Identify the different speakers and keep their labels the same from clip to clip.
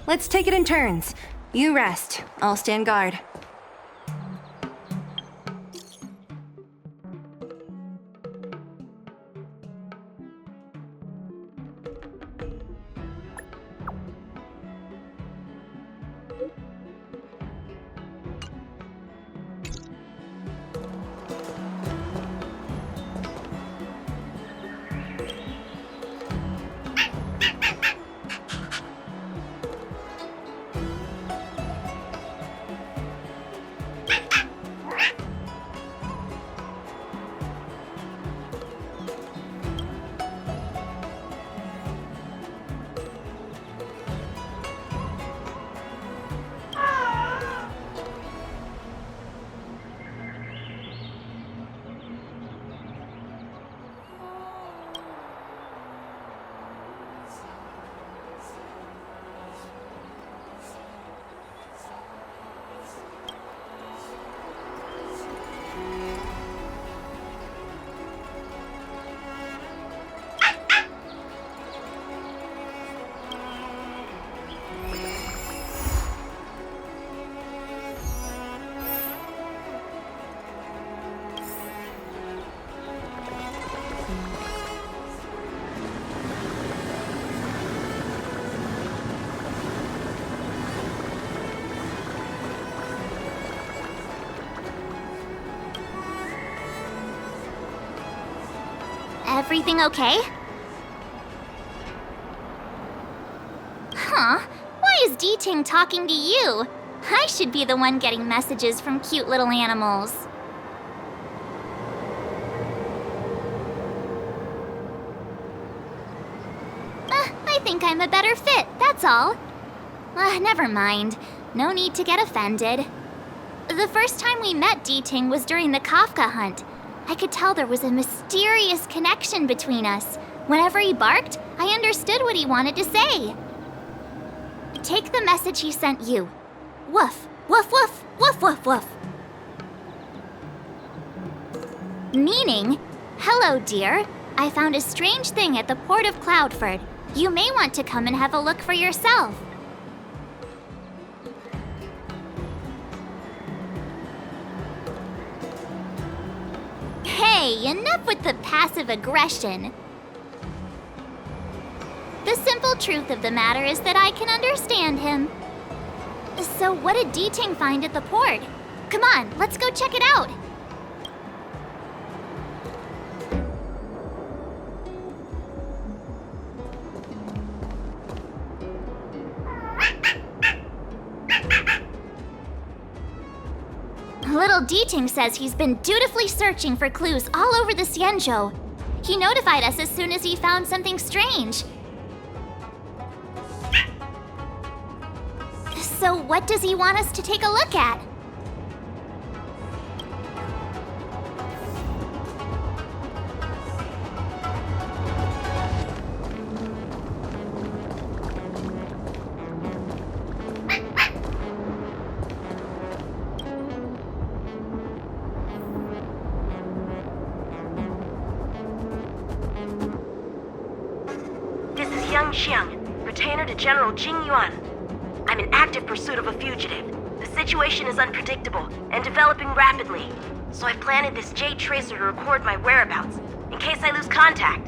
Speaker 1: Let's take it in turns. You rest. I'll stand guard.
Speaker 2: Everything okay? Huh? Why is Diting talking to you? I should be the one getting messages from cute little animals. I think I'm a better fit, that's all. Never mind. No need to get offended. The first time we met Diting was during the Kafka hunt. I could tell there was a mysterious connection between us. Whenever he barked, I understood what he wanted to say. Take the message he sent you. Woof, woof, woof, woof, woof, woof. Meaning, hello, dear. I found a strange thing at the port of Cloudford. You may want to come and have a look for yourself. Hey, enough with the passive aggression. The simple truth of the matter is that I can understand him. So what did Diting find at the port? Come on, let's go check it out. Little Diting says he's been dutifully searching for clues all over the Xianzhou. He notified us as soon as he found something strange. So what does he want us to take a look at?
Speaker 3: Yanqing, retainer to General Jingliu. I'm in active pursuit of a fugitive. The situation is unpredictable and developing rapidly, so I've planted this jade tracer to record my whereabouts, in case I lose contact.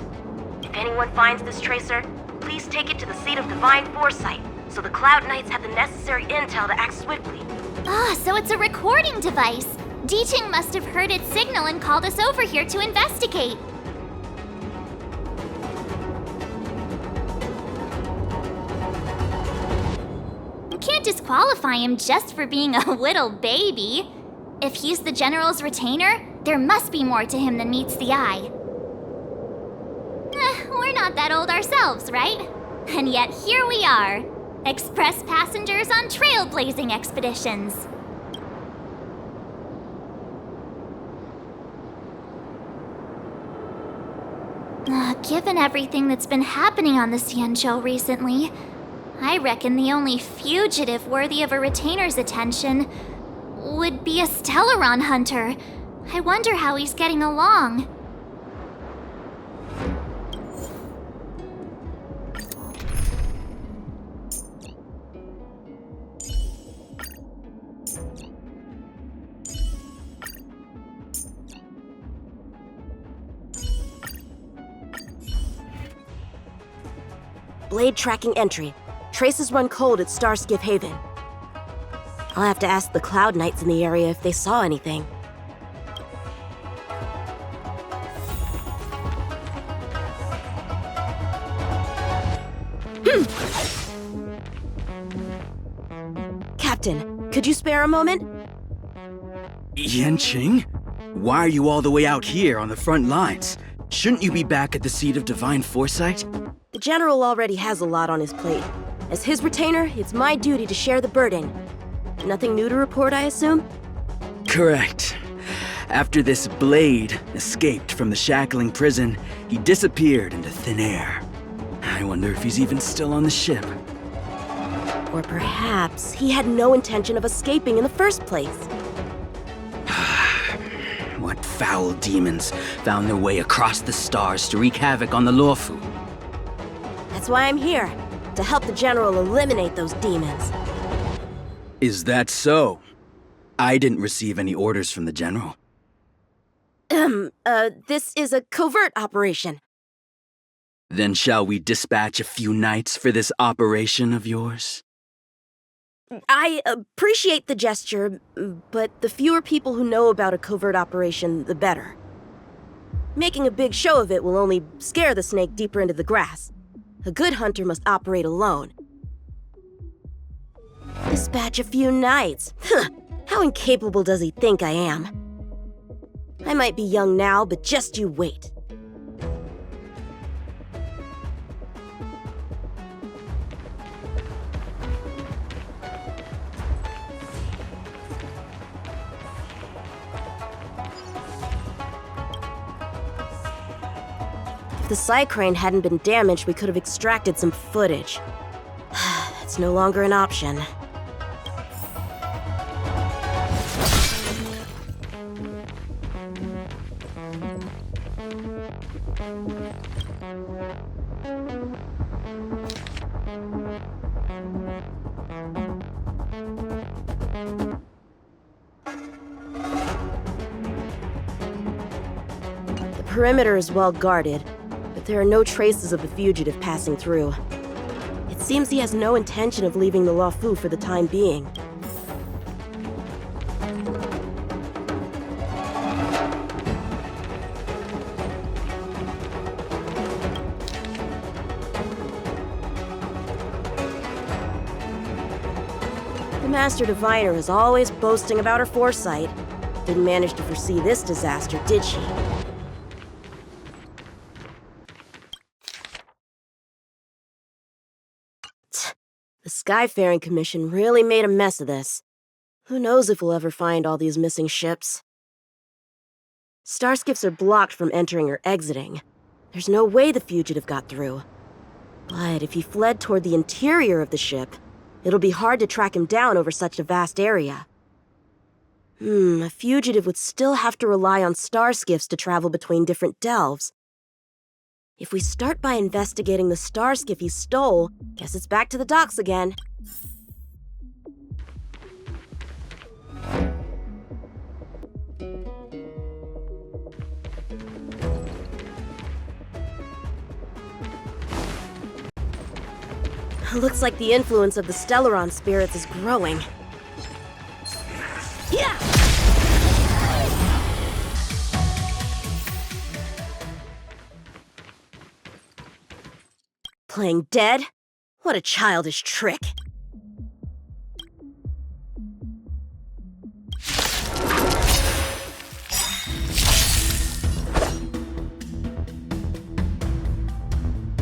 Speaker 3: If anyone finds this tracer, please take it to the seat of divine foresight, so the Cloud Knights have the necessary intel to act swiftly.
Speaker 2: So it's a recording device. Diting must have heard its signal and called us over here to investigate. Can't disqualify him just for being a little baby. If he's the General's retainer, there must be more to him than meets the eye. We're not that old ourselves, right? And yet here we are, express passengers on trailblazing expeditions. Given everything that's been happening on the Xianzhou recently, I reckon the only fugitive worthy of a retainer's attention would be a Stellaron hunter. I wonder how he's getting along.
Speaker 3: blade tracking entry. Traces run cold at Starskiff Haven. I'll have to ask the Cloud Knights in the area if they saw anything. Captain, could you spare a moment?
Speaker 4: Yanqing? Why are you all the way out here on the front lines? Shouldn't you be back at the seat of divine foresight?
Speaker 3: The General already has a lot on his plate. As his retainer, it's my duty to share the burden. Nothing new to report, I assume?
Speaker 4: Correct. After this blade escaped from the shackling prison, he disappeared into thin air. I wonder if he's even still on the ship.
Speaker 3: Or perhaps he had no intention of escaping in the first place.
Speaker 4: What foul demons found their way across the stars to wreak havoc on the Luofu?
Speaker 3: That's why I'm here, to help the General eliminate those demons.
Speaker 4: Is that so? I didn't receive any orders from the General.
Speaker 3: This is a covert operation.
Speaker 4: Then shall we dispatch a few knights for this operation of yours?
Speaker 3: I appreciate the gesture, but the fewer people who know about a covert operation, the better. Making a big show of it will only scare the snake deeper into the grass. A good hunter must operate alone. Dispatch a few knights. How incapable does he think I am? I might be young now, but just you wait. If the Psycrane hadn't been damaged, we could have extracted some footage. That's no longer an option. The perimeter is well guarded, but there are no traces of the fugitive passing through. It seems he has no intention of leaving the Luofu for the time being. The Master Diviner is always boasting about her foresight. Didn't manage to foresee this disaster, did she? The Skyfaring Commission really made a mess of this. Who knows if we'll ever find all these missing ships? Starskiffs are blocked from entering or exiting. There's no way the fugitive got through. But if he fled toward the interior of the ship, it'll be hard to track him down over such a vast area. A fugitive would still have to rely on starskiffs to travel between different delves. If we start by investigating the starskiff he stole, guess it's back to the docks again. Looks like the influence of the Stellaron spirits is growing. Yeah! Playing dead? What a childish trick.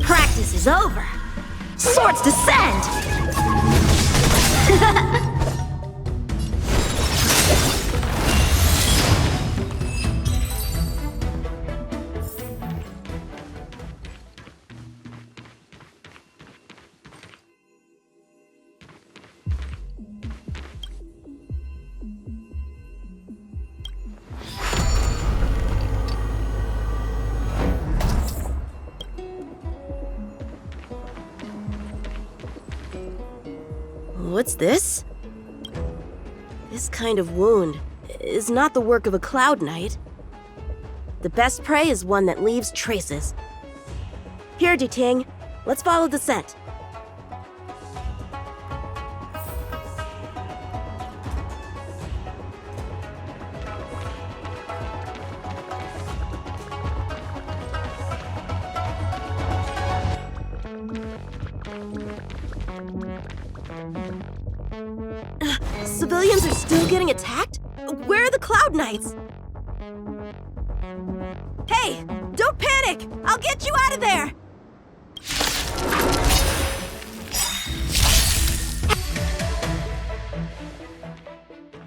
Speaker 3: Practice is over. Swords descend! What's this? This kind of wound is not the work of a Cloud Knight. The best prey is one that leaves traces. Here, Diting.
Speaker 5: Let's follow the scent. Civilians are still getting attacked? Where are the Cloud Knights? Hey, don't panic! I'll get you out of there!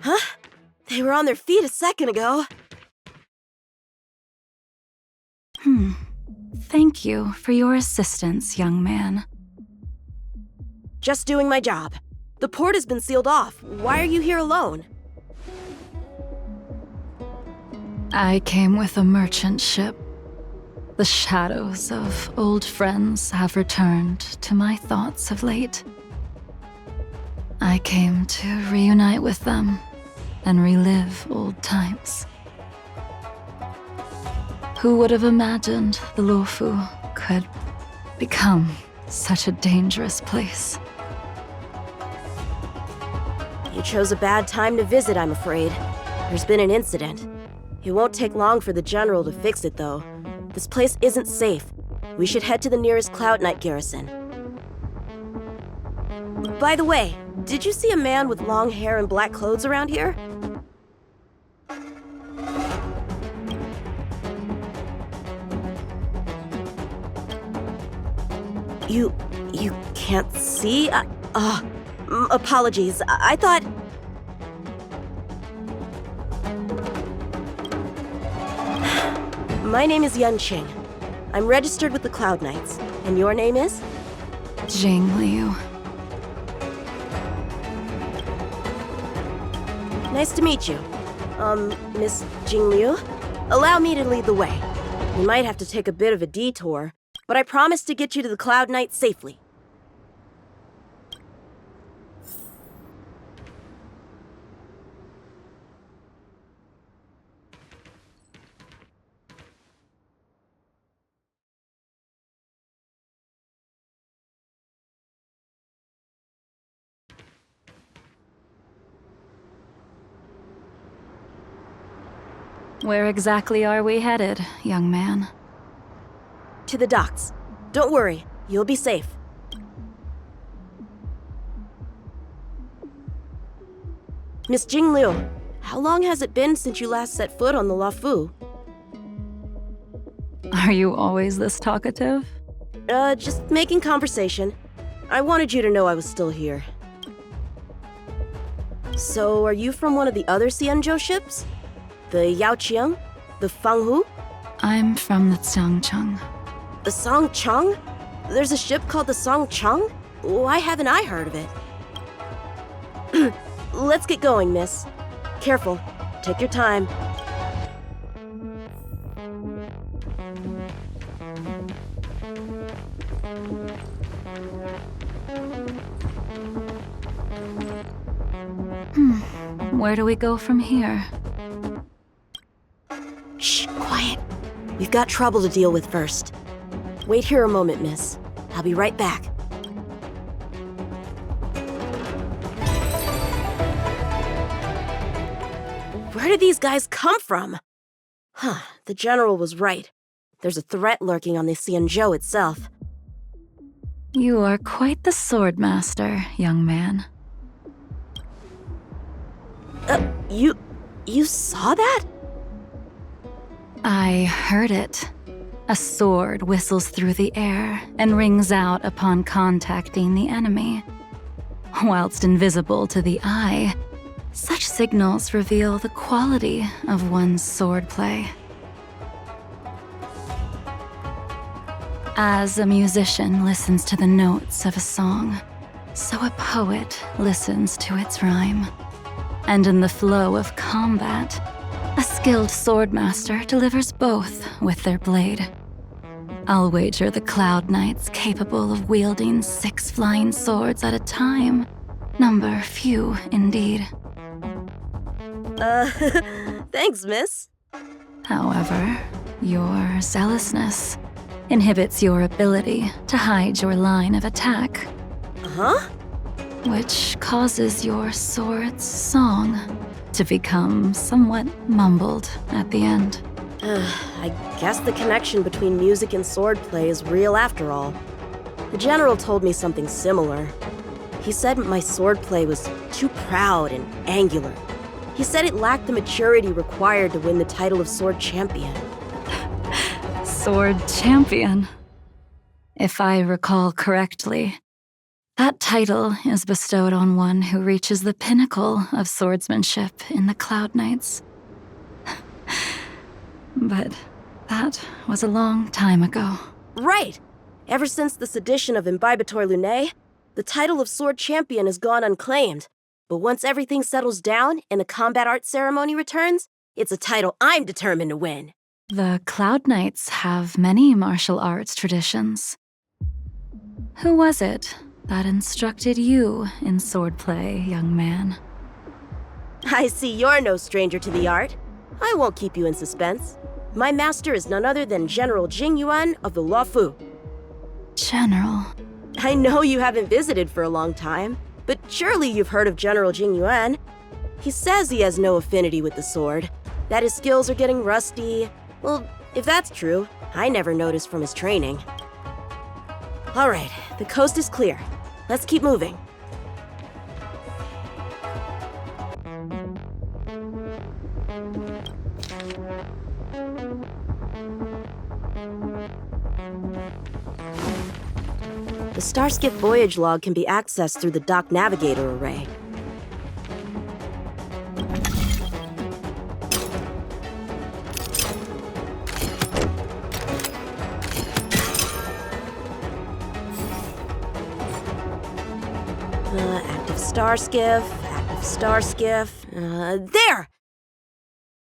Speaker 5: Huh? They were on their feet a second ago.
Speaker 6: Thank you for your assistance, young man.
Speaker 5: Just doing my job. The port has been sealed off. Why are you here alone?
Speaker 6: I came with a merchant ship. The shadows of old friends have returned to my thoughts of late. I came to reunite with them and relive old times. Who would have imagined the Luofu could become such a dangerous place?
Speaker 5: You chose a bad time to visit, I'm afraid. There's been an incident. It won't take long for the General to fix it, though. This place isn't safe. We should head to the nearest Cloud Knight garrison. By the way, did you see a man with long hair and black clothes around here? You can't see? Apologies. I thought... My name is Yanqing. I'm registered with the Cloud Knights. And your name is?
Speaker 6: Jingliu.
Speaker 5: Nice to meet you. Miss Jingliu? Allow me to lead the way. We might have to take a bit of a detour, but I promise to get you to the Cloud Knight safely.
Speaker 6: Where exactly are we headed, young man?
Speaker 5: To the docks. Don't worry, you'll be safe. Miss Jingliu, how long has it been since you last set foot on the Luofu?
Speaker 6: Are you always this talkative?
Speaker 5: Just making conversation. I wanted you to know I was still here. So, are you from one of the other Xianzhou ships? The Yaoqiang? The Fanghu?
Speaker 6: I'm from the Xiangcheng.
Speaker 5: The Songcheng? There's a ship called the Songcheng? Why haven't I heard of it? Let's get going, miss. Careful. Take your time.
Speaker 6: Where do we go from here?
Speaker 5: Shh, quiet. We've got trouble to deal with first. Wait here a moment, miss. I'll be right back. Where did these guys come from? Huh, the General was right. There's a threat lurking on the Xianzhou itself.
Speaker 6: You are quite the sword master, young man.
Speaker 5: You saw that?
Speaker 6: I heard it. A sword whistles through the air and rings out upon contacting the enemy. Whilst invisible to the eye, such signals reveal the quality of one's swordplay. As a musician listens to the notes of a song, so a poet listens to its rhyme. And in the flow of combat, a skilled swordmaster delivers both with their blade. I'll wager the Cloud Knights capable of wielding 6 flying swords at a time. Number few, indeed.
Speaker 5: Thanks, miss.
Speaker 6: However, your zealousness inhibits your ability to hide your line of attack,
Speaker 5: Huh?
Speaker 6: which causes your sword's song to become somewhat mumbled at the end.
Speaker 5: I guess the connection between music and swordplay is real after all. The general told me something similar. He said my swordplay was too proud and angular. He said it lacked the maturity required to win the title of sword champion.
Speaker 6: Sword champion. If I recall correctly, that title is bestowed on one who reaches the pinnacle of swordsmanship in the Cloud Knights. But that was a long time ago.
Speaker 5: Right! Ever since the sedition of Imbibitor Lunae, the title of sword champion has gone unclaimed. But once everything settles down and the combat art ceremony returns, it's a title I'm determined to win.
Speaker 6: The Cloud Knights have many martial arts traditions. Who was it that instructed you in swordplay, young man?
Speaker 5: I see you're no stranger to the art. I won't keep you in suspense. My master is none other than General Jingliu of the Luofu.
Speaker 6: General.
Speaker 5: I know you haven't visited for a long time, but surely you've heard of General Jingliu. He says he has no affinity with the sword, that his skills are getting rusty. Well, if that's true, I never noticed from his training. All right, the coast is clear. Let's keep moving. The Starskiff voyage log can be accessed through the dock navigator array. Active Starskiff. There!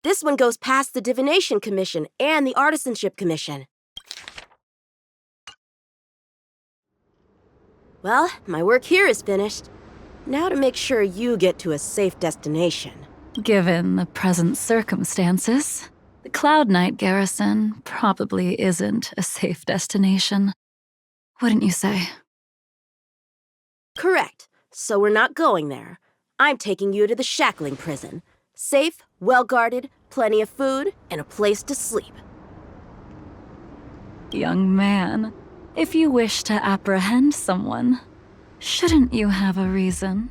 Speaker 5: This one goes past the Divination Commission and the Artisanship Commission. Well, my work here is finished. Now to make sure you get to a safe destination.
Speaker 6: Given the present circumstances, the Cloud Knight garrison probably isn't a safe destination. Wouldn't you say?
Speaker 5: Correct. So we're not going there. I'm taking you to the shackling prison. Safe, well-guarded, plenty of food, and a place to sleep.
Speaker 6: Young man, if you wish to apprehend someone, shouldn't you have a reason?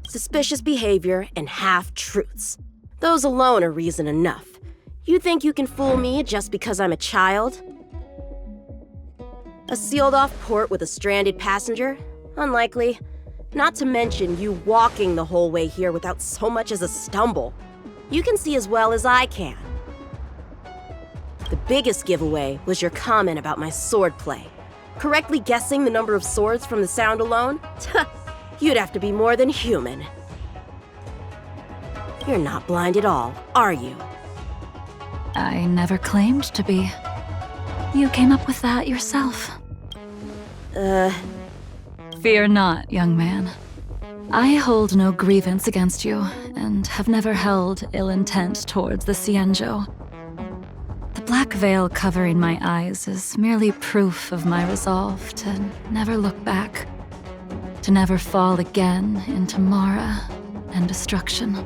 Speaker 5: Suspicious behavior and half-truths. Those alone are reason enough. You think you can fool me just because I'm a child? A sealed-off port with a stranded passenger? Unlikely. Not to mention you walking the whole way here without so much as a stumble. You can see as well as I can. The biggest giveaway was your comment about my swordplay. Correctly guessing the number of swords from the sound alone? You'd have to be more than human. You're not blind at all, are you?
Speaker 6: I never claimed to be. You came up with that yourself. Fear not, young man. I hold no grievance against you, and have never held ill intent towards the Xianzhou. The black veil covering my eyes is merely proof of my resolve to never look back, to never fall again into Mara and destruction.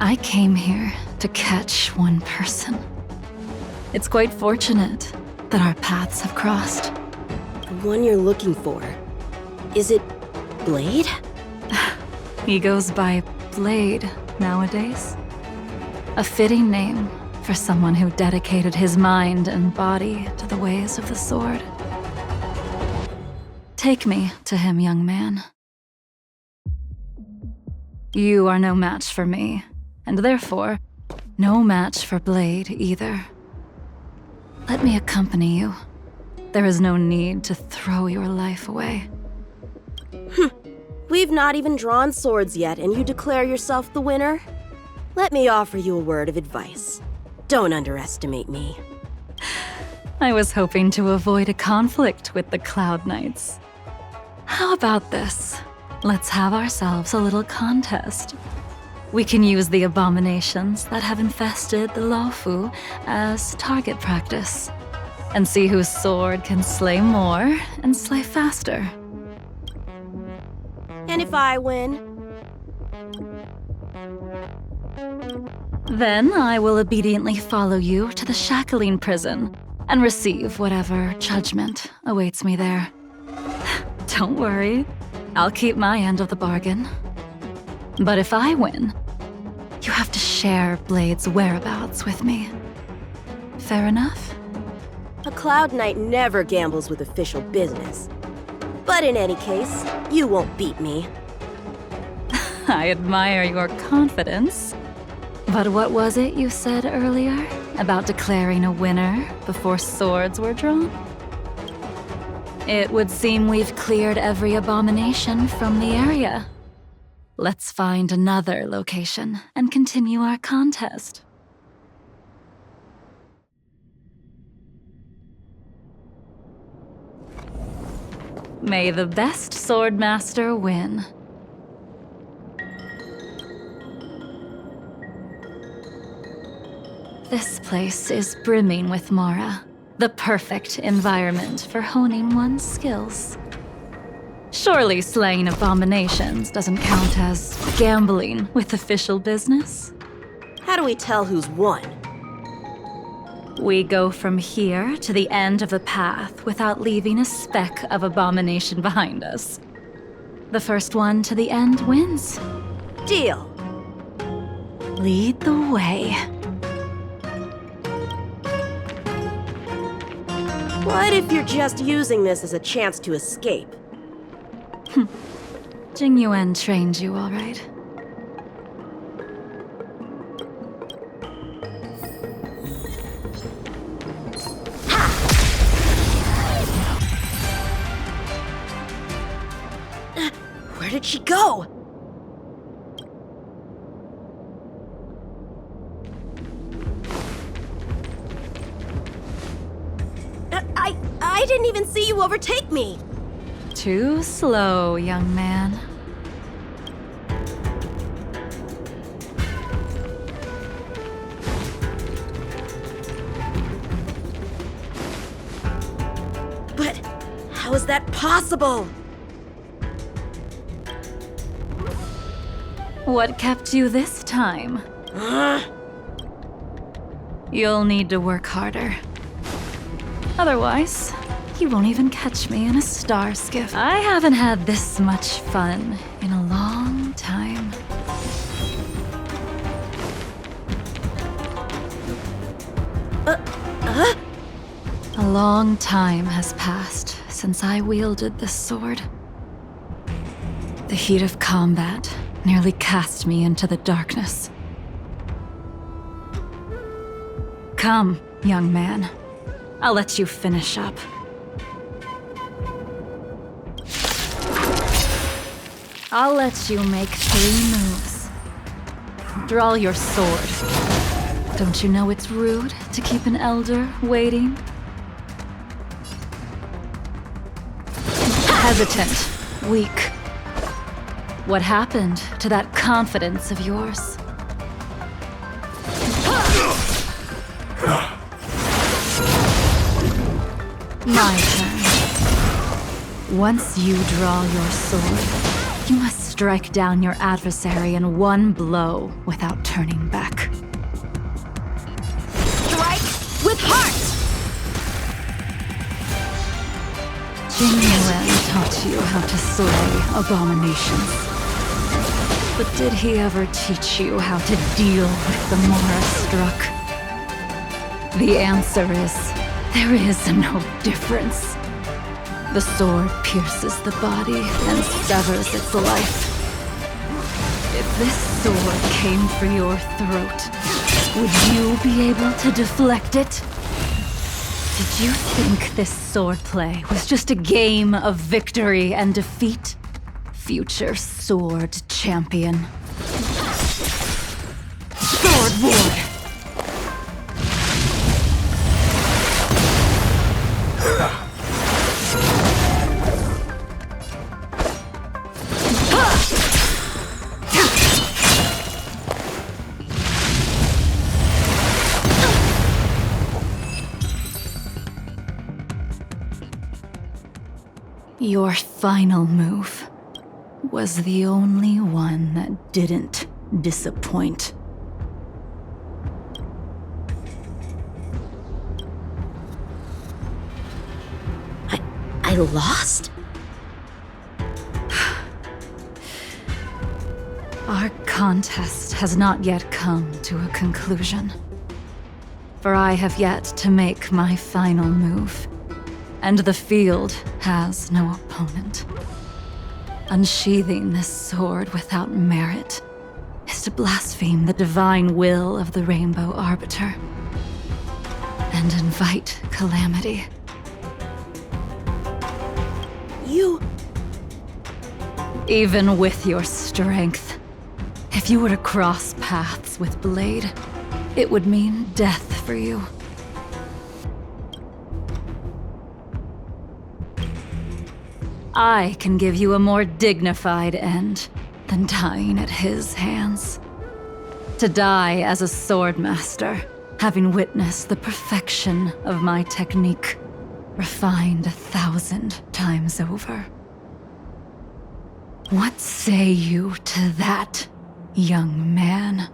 Speaker 6: I came here to catch one person. It's quite fortunate that our paths have crossed.
Speaker 5: The one you're looking for. Is it Blade?
Speaker 6: He goes by Blade nowadays. A fitting name for someone who dedicated his mind and body to the ways of the sword. Take me to him, young man. You are no match for me, and therefore, no match for Blade either. Let me accompany you. There is no need to throw your life away.
Speaker 5: We've not even drawn swords yet, and you declare yourself the winner? Let me offer you a word of advice. Don't underestimate me.
Speaker 6: I was hoping to avoid a conflict with the Cloud Knights. How about this? Let's have ourselves a little contest. We can use the abominations that have infested the Laofu as target practice, and see whose sword can slay more and slay faster.
Speaker 5: And if I win?
Speaker 6: Then I will obediently follow you to the shackling prison and receive whatever judgment awaits me there. Don't worry, I'll keep my end of the bargain. But if I win, you have to share Blade's whereabouts with me. Fair enough?
Speaker 5: A Cloud Knight never gambles with official business. But in any case, you won't beat me.
Speaker 6: I admire your confidence. But what was it you said earlier about declaring a winner before swords were drawn? It would seem we've cleared every abomination from the area. Let's find another location and continue our contest. May the best swordmaster win. This place is brimming with Mara, the perfect environment for honing one's skills. Surely slaying abominations doesn't count as gambling with official business?
Speaker 5: How do we tell who's won?
Speaker 6: We go from here to the end of the path without leaving a speck of abomination behind us. The first one to the end wins.
Speaker 5: Deal.
Speaker 6: Lead the way.
Speaker 5: What if you're just using this as a chance to escape?
Speaker 6: Jingliu trained you, all right.
Speaker 5: Where did she go? I didn't even see you overtake me.
Speaker 6: Too slow, young man.
Speaker 5: But how is that possible?
Speaker 6: What kept you this time? You'll need to work harder. Otherwise, you won't even catch me in a star skiff. I haven't had this much fun in a long time. A long time has passed since I wielded this sword. The heat of combat nearly cast me into the darkness. Come, young man. I'll let you finish up. I'll let you make 3 moves. Draw your sword. Don't you know it's rude to keep an elder waiting? Hesitant, weak. What happened to that confidence of yours? My turn. Once you draw your sword, you must strike down your adversary in one blow without turning back.
Speaker 5: Strike with heart!
Speaker 6: Jingliu taught you how to slay abominations. But did he ever teach you how to deal with the Mara struck? The answer is, there is no difference. The sword pierces the body and severs its life. If this sword came for your throat, would you be able to deflect it? Did you think this swordplay was just a game of victory and defeat? Future sword champion. Sword ward! Your final move was the only one that didn't disappoint.
Speaker 5: I lost?
Speaker 6: Our contest has not yet come to a conclusion. For I have yet to make my final move, and the field has no opponent. Unsheathing this sword without merit is to blaspheme the divine will of the Rainbow Arbiter and invite calamity.
Speaker 5: You...
Speaker 6: Even with your strength, if you were to cross paths with Blade, it would mean death for you. I can give you a more dignified end than dying at his hands. To die as a swordmaster, having witnessed the perfection of my technique, refined 1,000 times over. What say you to that, young man?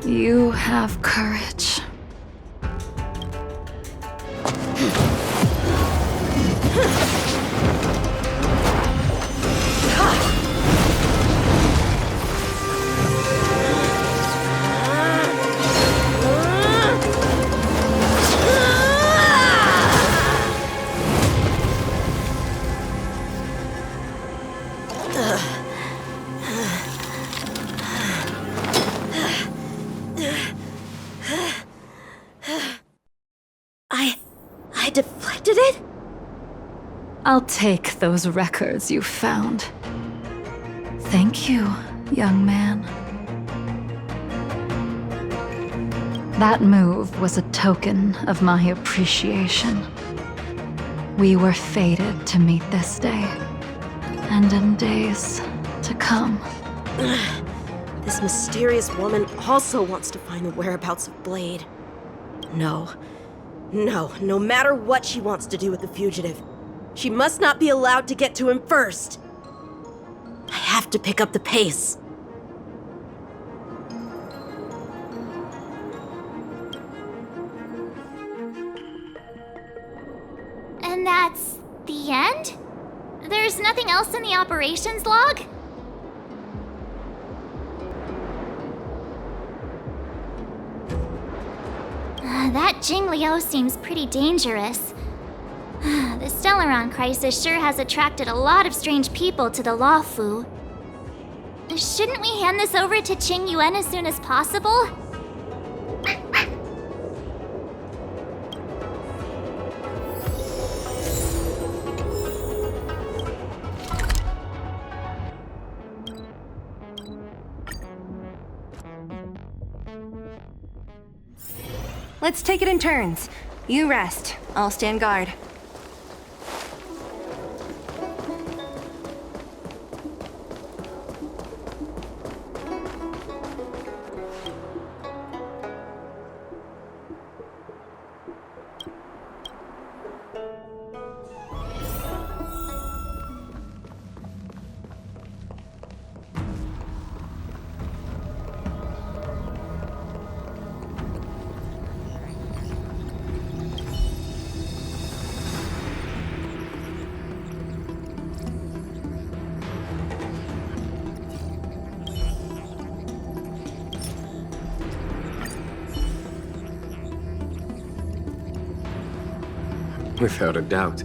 Speaker 6: You have courage.
Speaker 5: I deflected it?
Speaker 6: I'll take those records you found. Thank you, young man. That move was a token of my appreciation. We were fated to meet this day, and in days to come.
Speaker 5: This mysterious woman also wants to find the whereabouts of Blade. No matter what she wants to do with the fugitive, she must not be allowed to get to him first. I have to pick up the pace.
Speaker 2: And that's the end? There's nothing else in the operations log? That Jingliu seems pretty dangerous. The Stellaron crisis sure has attracted a lot of strange people to the Lawfu. Shouldn't we hand this over to Qing Yuan as soon as possible?
Speaker 1: Let's take it in turns. You rest. I'll stand guard.
Speaker 7: Without a doubt.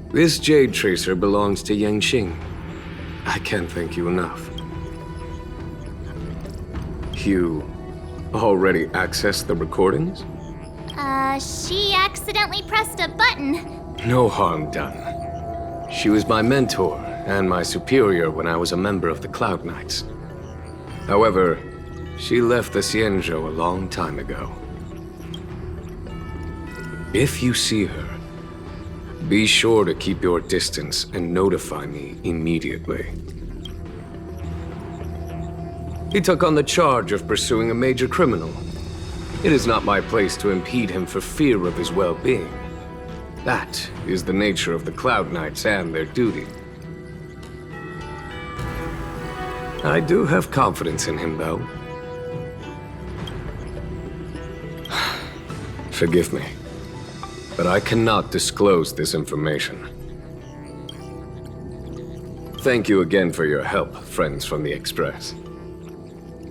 Speaker 7: This Jade Tracer belongs to Yanqing. I can't thank you enough. You already accessed the recordings?
Speaker 2: She accidentally pressed a button.
Speaker 7: No harm done. She was my mentor and my superior when I was a member of the Cloud Knights. However, she left the Xianzhou a long time ago. If you see her, be sure to keep your distance and notify me immediately. He took on the charge of pursuing a major criminal. It is not my place to impede him for fear of his well-being. That is the nature of the Cloud Knights and their duty. I do have confidence in him, though. Forgive me, but I cannot disclose this information. Thank you again for your help, friends from the Express.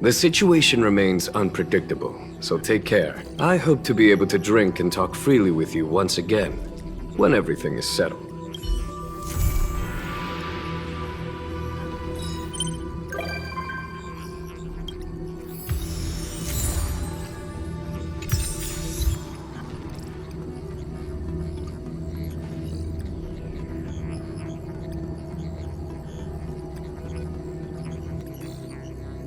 Speaker 7: The situation remains unpredictable, so take care. I hope to be able to drink and talk freely with you once again, when everything is settled.